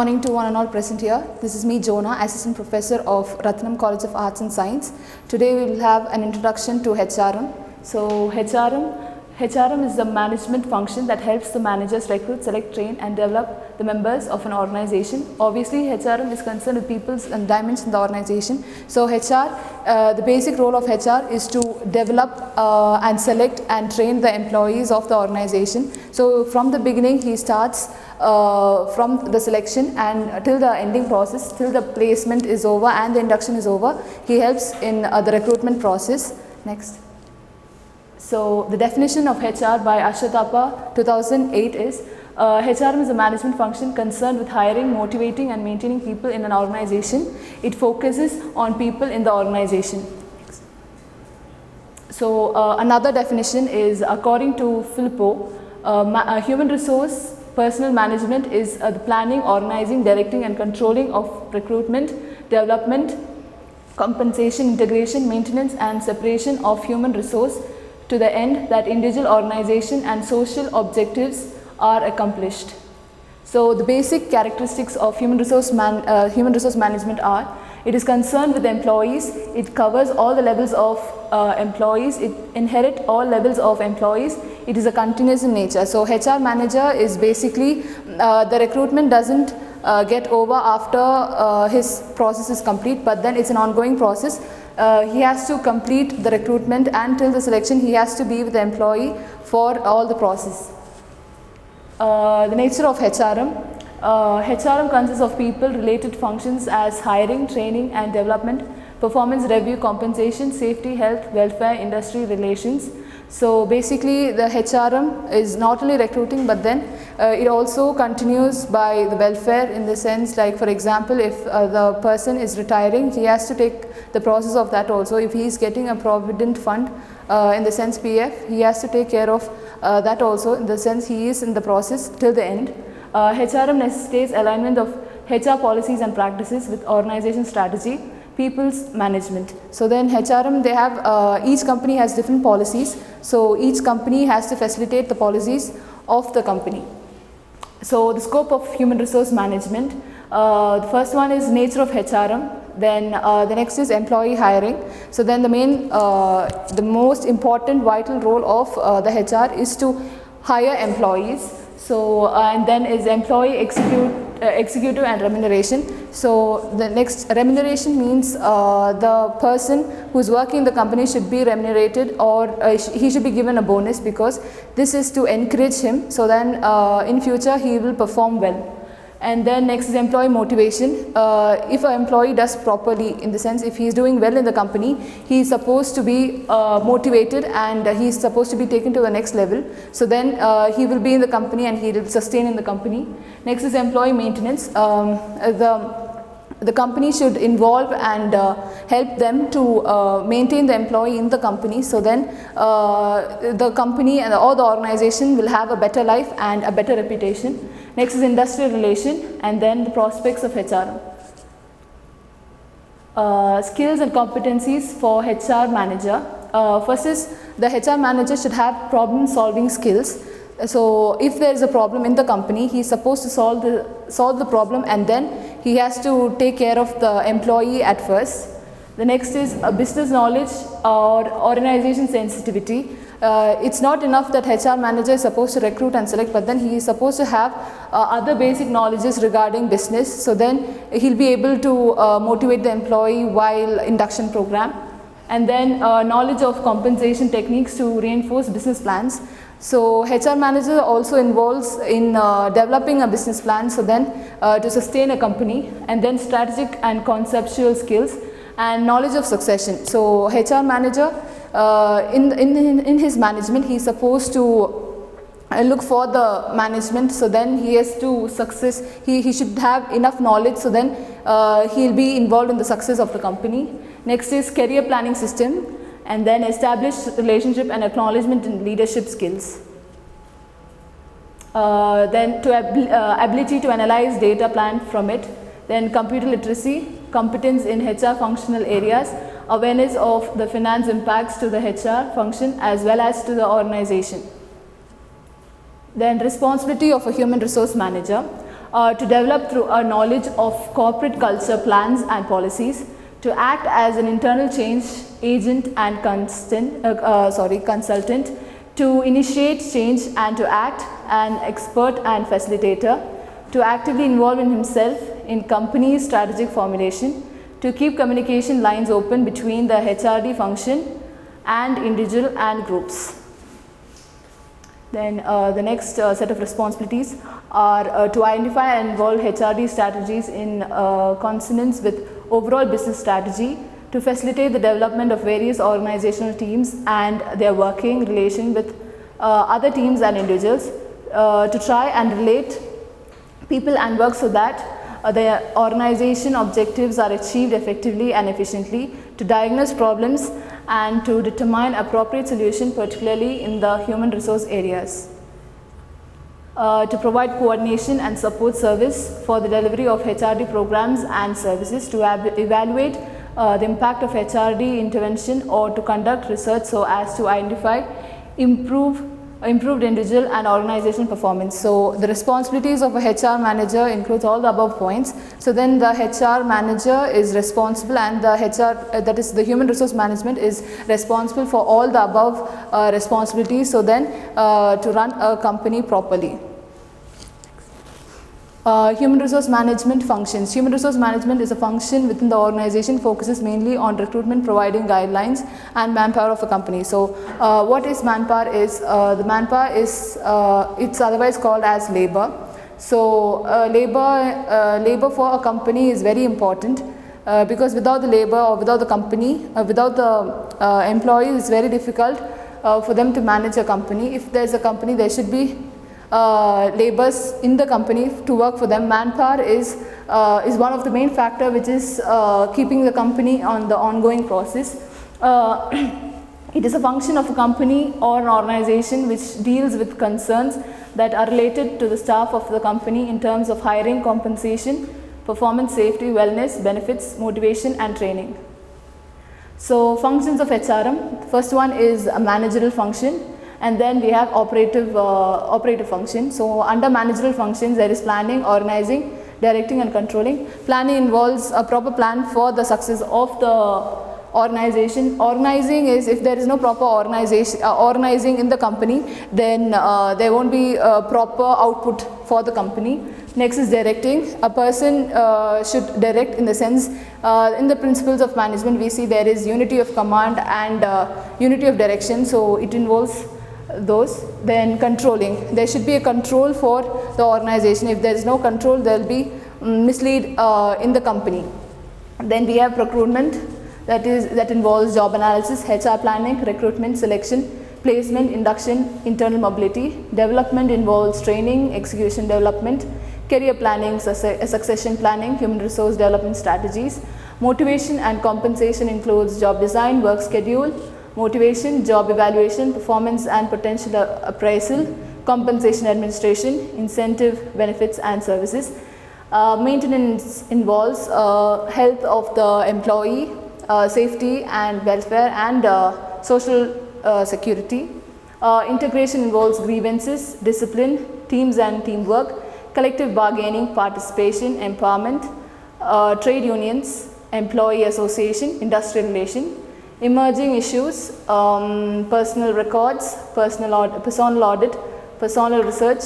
morning to one and all present here. This is me, Jonah, Assistant Professor of Ratnam College of Arts and Science. Today we will have an introduction to HRM. So HRM is the management function that helps the managers recruit, select, train and develop the members of an organization. Obviously, HRM is concerned with people's and dimensions in the organization. So the basic role of HR is to develop and select and train the employees of the organization. So from the beginning, he starts from the selection and till the ending process, till the placement is over and the induction is over. He helps in the recruitment process. Next. So the definition of HR by Ashatapa 2008 is HRM is a management function concerned with hiring, motivating and maintaining people in an organization. It focuses on people in the organization. So another definition is, according to Filippo, human resource personnel management is the planning, organizing, directing and controlling of recruitment, development, compensation, integration, maintenance and separation of human resource to the end that individual, organization and social objectives are accomplished. So the basic characteristics of human resource management are: it is concerned with employees, it covers all the levels of employees, it inherits all levels of employees, it is a continuous in nature. So HR manager is basically, the recruitment doesn't get over after his process is complete, but then it's an ongoing process. He has to complete the recruitment and till the selection he has to be with the employee for all the process. The nature of HRM. HRM consists of people related functions as hiring, training and development, performance review, compensation, safety, health, welfare, industry relations. So basically the HRM is not only recruiting, but then it also continues by the welfare, in the sense, like for example, if the person is retiring, he has to take the process of that also. If he is getting a provident fund, in the sense PF, he has to take care of that also, in the sense he is in the process till the end. HRM necessitates alignment of HR policies and practices with organization strategy, people's management. So then HRM, they have, each company has different policies. So each company has to facilitate the policies of the company. So the scope of human resource management. The first one is nature of HRM. Then the next is employee hiring. So then the most important vital role of the HR is to hire employees. So and then is employee executive and remuneration. So the next, remuneration means the person who is working in the company should be remunerated, or he should be given a bonus, because this is to encourage him, so then in future he will perform well. And then next is employee motivation. If an employee does properly, in the sense if he is doing well in the company, he is supposed to be motivated and he is supposed to be taken to the next level. So then he will be in the company and he will sustain in the company. Next is employee maintenance. The company should involve and help them to maintain the employee in the company. So then the company and or the organization will have a better life and a better reputation. Next is industrial relation, and then the prospects of HRM. Skills and competencies for HR manager. First is, the HR manager should have problem solving skills. So if there is a problem in the company, he is supposed to solve the problem, and then he has to take care of the employee at first. The next is business knowledge or organization sensitivity. It's not enough that HR manager is supposed to recruit and select, but then he is supposed to have other basic knowledges regarding business. So then he'll be able to motivate the employee while induction program. And then knowledge of compensation techniques to reinforce business plans. So HR manager also involves in developing a business plan, so then to sustain a company. And then strategic and conceptual skills and knowledge of succession. So HR manager, in his management, he is supposed to look for the management, so then he has to success, he should have enough knowledge, so then he will be involved in the success of the company. Next is career planning system, and then establish relationship and acknowledgement in leadership skills. Then ability to analyze data, plan from it. Then computer literacy, competence in HR functional areas, awareness of the finance impacts to the HR function as well as to the organization. Then responsibility of a human resource manager. to develop through a knowledge of corporate culture, plans and policies, to act as an internal change agent and consultant, to initiate change and to act an expert and facilitator, to actively involve in himself in company strategic formulation, to keep communication lines open between the HRD function and individual and groups. Then the next set of responsibilities are to identify and involve HRD strategies in consonance with overall business strategy, to facilitate the development of various organizational teams and their working relation with other teams and individuals, to try and relate people and work so that the organization objectives are achieved effectively and efficiently, to diagnose problems and to determine appropriate solution, particularly in the human resource areas. To provide coordination and support service for the delivery of HRD programs and services, to evaluate the impact of HRD intervention or to conduct research so as to identify improved individual and organizational performance. So the responsibilities of a HR manager includes all the above points. So then the HR manager is responsible, and the HR, that is the human resource management, is responsible for all the above responsibilities. So then to run a company properly. Human resource management functions. Human resource management is a function within the organization, focuses mainly on recruitment, providing guidelines and manpower of a company. So what is manpower is, the manpower is, it's otherwise called as labor. So labor for a company is very important because without the labor or without the company, without the employees, it's very difficult for them to manage a company. If there's a company, there should be laborers in the company to work for them. Manpower is one of the main factor which is keeping the company on the ongoing process. It is a function of a company or an organization which deals with concerns that are related to the staff of the company in terms of hiring, compensation, performance, safety, wellness, benefits, motivation and training. So functions of HRM, first one is a managerial function, and then we have operative function. So under managerial functions there is planning, organizing, directing and controlling. Planning involves a proper plan for the success of the organization. Organizing is, if there is no proper organizing in the company, then there won't be proper output for the company. Next is directing. A person should direct in the sense, in the principles of management we see there is unity of command and unity of direction, so it involves those. Then controlling, there should be a control for the organization. If there is no control, there will be mislead in the company. Then we have procurement, that involves job analysis, HR planning, recruitment, selection, placement, induction, internal mobility. Development involves training, execution development, career planning, succession planning, human resource development strategies. Motivation and compensation includes job design, work schedule, motivation, job evaluation, performance and potential appraisal, compensation administration, incentive, benefits and services. Maintenance involves health of the employee, safety and welfare and social security. Integration involves grievances, discipline, teams and teamwork, collective bargaining, participation, empowerment, trade unions, employee association, industrial relation. Emerging issues, personal records, personal audit, personal research,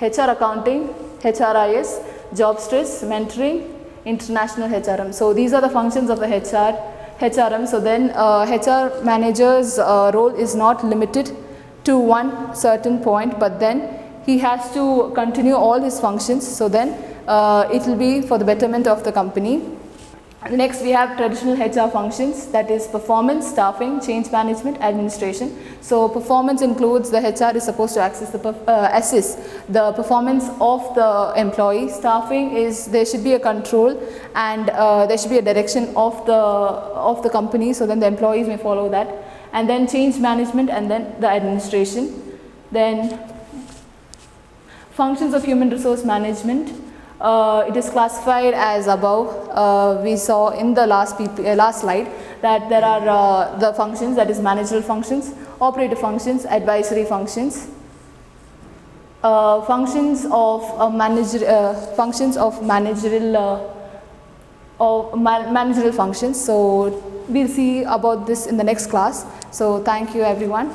HR accounting, HRIS, job stress, mentoring, international HRM. So these are the functions of the HRM. So then HR manager's role is not limited to one certain point, but then he has to continue all his functions. So then it will be for the betterment of the company. Next we have traditional HR functions, that is performance, staffing, change management, administration. So performance includes the HR is supposed to assess the performance of the employee. Staffing is, there should be a control and there should be a direction of the company, so then the employees may follow that. And then change management and then the administration. Then functions of human resource management. It is classified as above. We saw in the last slide that there are the functions, that is managerial functions, operative functions, advisory functions. functions of managerial functions. So we'll see about this in the next class. So thank you everyone.